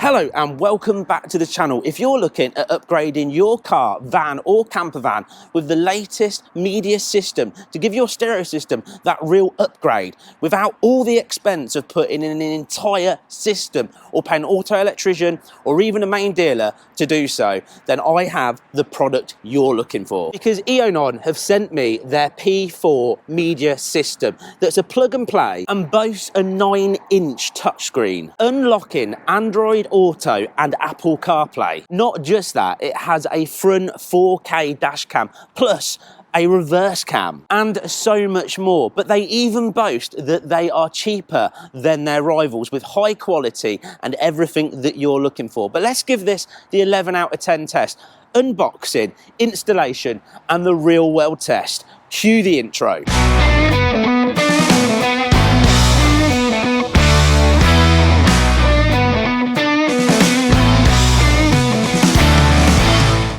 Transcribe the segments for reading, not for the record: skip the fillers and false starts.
Hello and welcome back to the channel. If you're looking at upgrading your car, van or camper van with the latest media system to give your stereo system that real upgrade without all the expense of putting in an entire system or paying an auto electrician or even a main dealer to do so, then I have the product you're looking for. Because Eonon have sent me their P4 media system that's a plug and play and boasts a 9-inch touchscreen, unlocking Android Auto and Apple CarPlay. Not just that, it has a front 4K dashcam plus a reverse cam and so much more. But they even boast that they are cheaper than their rivals with high quality and everything that you're looking for. But let's give this the 11 out of 10 test. Unboxing, installation and the real world test. Cue the intro.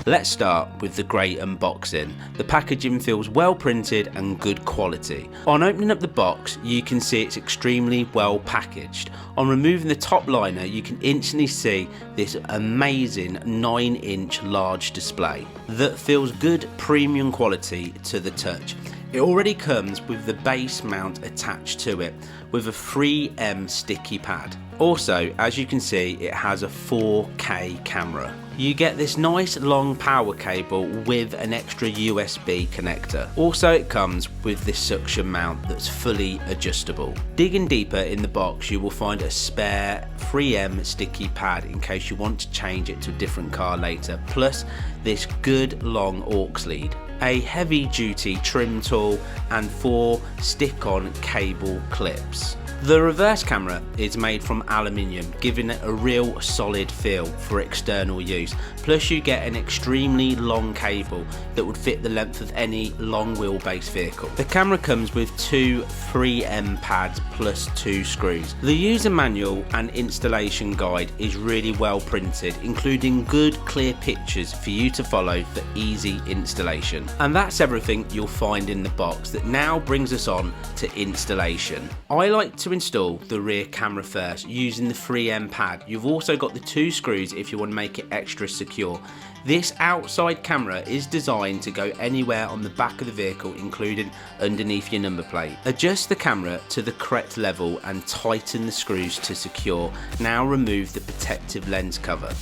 Let's start with the great unboxing. The packaging feels well printed and good quality. On opening up the box, you can see it's extremely well packaged. On removing the top liner, you can instantly see this amazing 9-inch large display that feels good premium quality to the touch. It already comes with the base mount attached to it with a 3M sticky pad. Also, as you can see, it has a 4K camera. You get this nice long power cable with an extra USB connector. Also, it comes with this suction mount that's fully adjustable. Digging deeper in the box, you will find a spare 3M sticky pad in case you want to change it to a different car later, plus this good long aux lead, a heavy duty trim tool and 4 stick-on cable clips. The reverse camera is made from aluminium, giving it a real solid feel for external use. Plus you get an extremely long cable that would fit the length of any long wheelbase vehicle. The camera comes with 2 3M pads plus 2 screws. The user manual and installation guide is really well printed, including good clear pictures for you to follow for easy installation. And that's everything you'll find in the box. That now brings us on to installation. I like to install the rear camera first using the 3M pad. You've also got the 2 screws if you want to make it extra secure. This outside camera is designed to go anywhere on the back of the vehicle, including underneath your number plate. Adjust the camera to the correct level and tighten the screws to secure. Now remove the protective lens cover.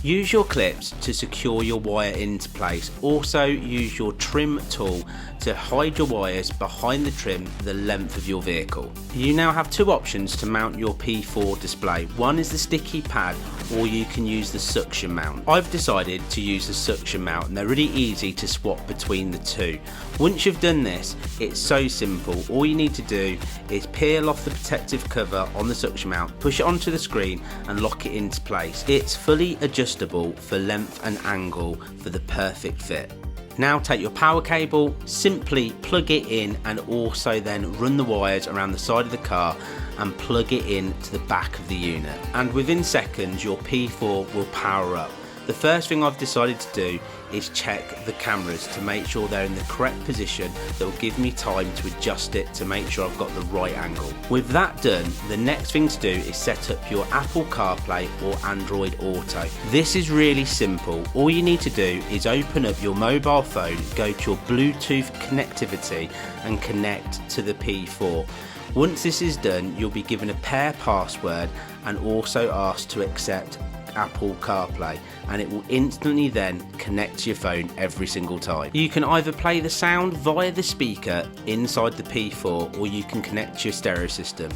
Use your clips to secure your wire into place. Also use your trim tool to hide your wires behind the trim the length of your vehicle. You now have 2 options to mount your P4 display. One is the sticky pad, or you can use the suction mount. I've decided to use the suction mount and they're really easy to swap between the 2. Once you've done this, it's so simple. All you need to do is peel off the protective cover on the suction mount, push it onto the screen and lock it into place. It's fully adjustable for length and angle for the perfect fit. Now take your power cable, simply plug it in and also then run the wires around the side of the car and plug it in to the back of the unit. And within seconds your P4 will power up. The first thing I've decided to do is check the cameras to make sure they're in the correct position. That will give me time to adjust it to make sure I've got the right angle. With that done, the next thing to do is set up your Apple CarPlay or Android Auto. This is really simple. All you need to do is open up your mobile phone, go to your Bluetooth connectivity and connect to the P4. Once this is done, you'll be given a pair password and also asked to accept Apple CarPlay, and it will instantly then connect to your phone every single time. You can either play the sound via the speaker inside the P4 or you can connect to your stereo system.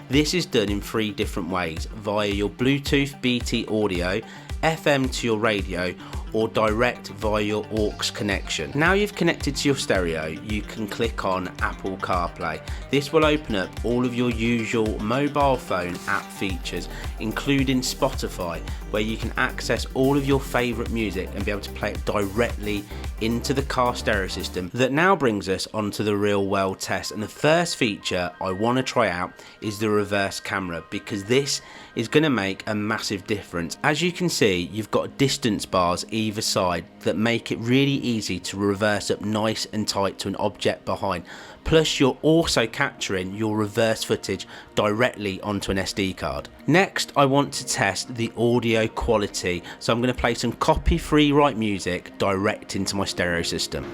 This is done in 3 different ways: via your Bluetooth BT audio, FM to your radio, or direct via your aux connection. Now you've connected to your stereo, you can click on Apple CarPlay. This will open up all of your usual mobile phone app features, including Spotify, where you can access all of your favourite music and be able to play it directly into the car stereo system. That now brings us onto the real world test, and the first feature I want to try out is the reverse camera, because this is going to make a massive difference. As you can see, you've got distance bars either side that make it really easy to reverse up nice and tight to an object behind. Plus you're also capturing your reverse footage directly onto an SD card. Next I want to test the audio quality, so I'm going to play some copy-free right music direct into my stereo system.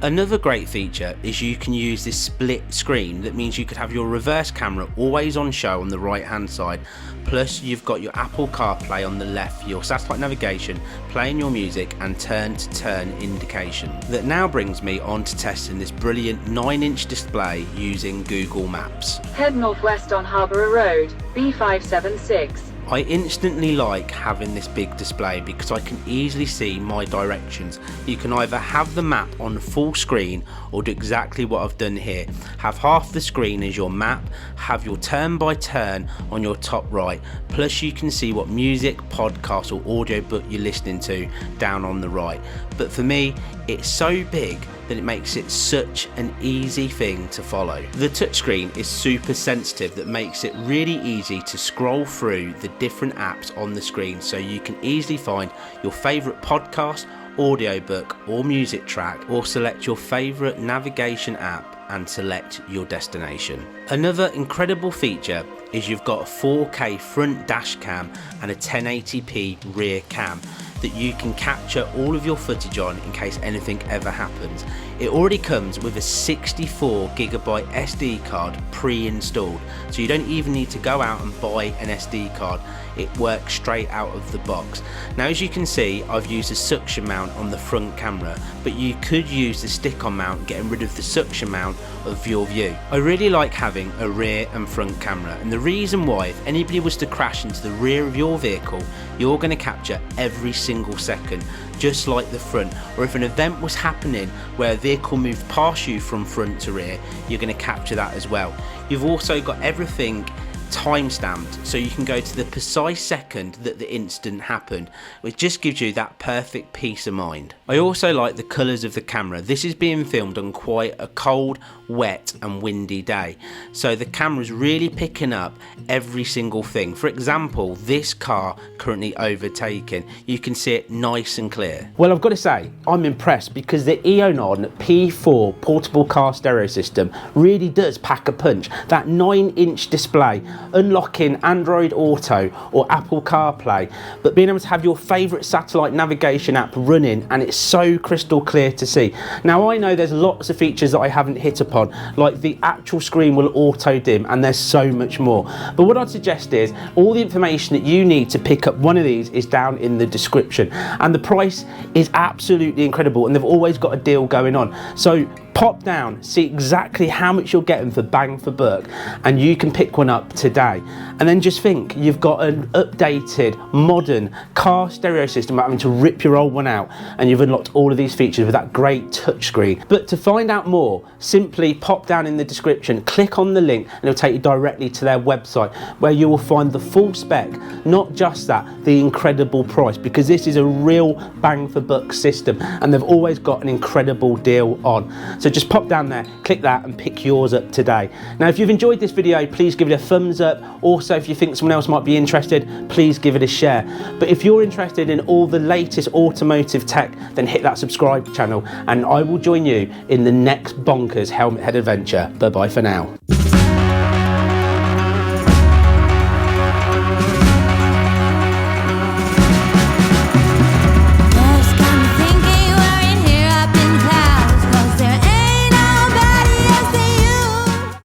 Another great feature is you can use this split screen. That means you could have your reverse camera always on show on the right hand side, plus you've got your Apple CarPlay on the left for your satellite navigation, playing your music and turn to turn indication. That now brings me on to testing this brilliant 9-inch display using Google Maps. Head northwest on Harbour Road, B576. I instantly like having this big display because I can easily see my directions. You can either have the map on full screen or do exactly what I've done here. Have half the screen as your map, have your turn by turn on your top right, plus you can see what music, podcast or audiobook you're listening to down on the right. But for me, it's so big that it makes it such an easy thing to follow. The touchscreen is super sensitive, that makes it really easy to scroll through the different apps on the screen, so you can easily find your favourite podcast, audiobook or music track, or select your favourite navigation app and select your destination. Another incredible feature is you've got a 4K front dash cam and a 1080p rear cam that you can capture all of your footage on in case anything ever happens. It already comes with a 64GB SD card pre-installed, so you don't even need to go out and buy an SD card. It works straight out of the box. Now as you can see, I've used a suction mount on the front camera, but you could use the stick-on mount, getting rid of the suction mount of your view. I really like having a rear and front camera, and the reason why, if anybody was to crash into the rear of your vehicle, you're going to capture every single second, just like the front. Or if an event was happening where a vehicle moved past you from front to rear, you're going to capture that as well. You've also got everything time stamped, so you can go to the precise second that the incident happened, which just gives you that perfect peace of mind. I also like the colours of the camera. This is being filmed on quite a cold, wet and windy day, so the camera's really picking up every single thing. For example, this car currently overtaken, you can see it nice and clear. Well, I've got to say, I'm impressed because the Eonon P4 portable car stereo system really does pack a punch. That 9-inch display, unlocking Android Auto or Apple CarPlay, but being able to have your favourite satellite navigation app running, and it's so crystal clear to see. Now I know there's lots of features that I haven't hit upon, like the actual screen will auto dim, and there's so much more. But what I'd suggest is all the information that you need to pick up one of these is down in the description, and the price is absolutely incredible, and they've always got a deal going on. So pop down, see exactly how much you're getting for bang for buck, and you can pick one up today. And then just think, you've got an updated, modern car stereo system without having to rip your old one out, and you've unlocked all of these features with that great touchscreen. But to find out more, simply pop down in the description, click on the link, and it'll take you directly to their website, where you will find the full spec, not just that, the incredible price, because this is a real bang for buck system, and they've always got an incredible deal on. So just pop down there, click that and pick yours up today. Now if you've enjoyed this video, please give it a thumbs up. Also, if you think someone else might be interested, please give it a share. But if you're interested in all the latest automotive tech, then hit that subscribe channel, and I will join you in the next bonkers helmet head adventure. Bye bye for now.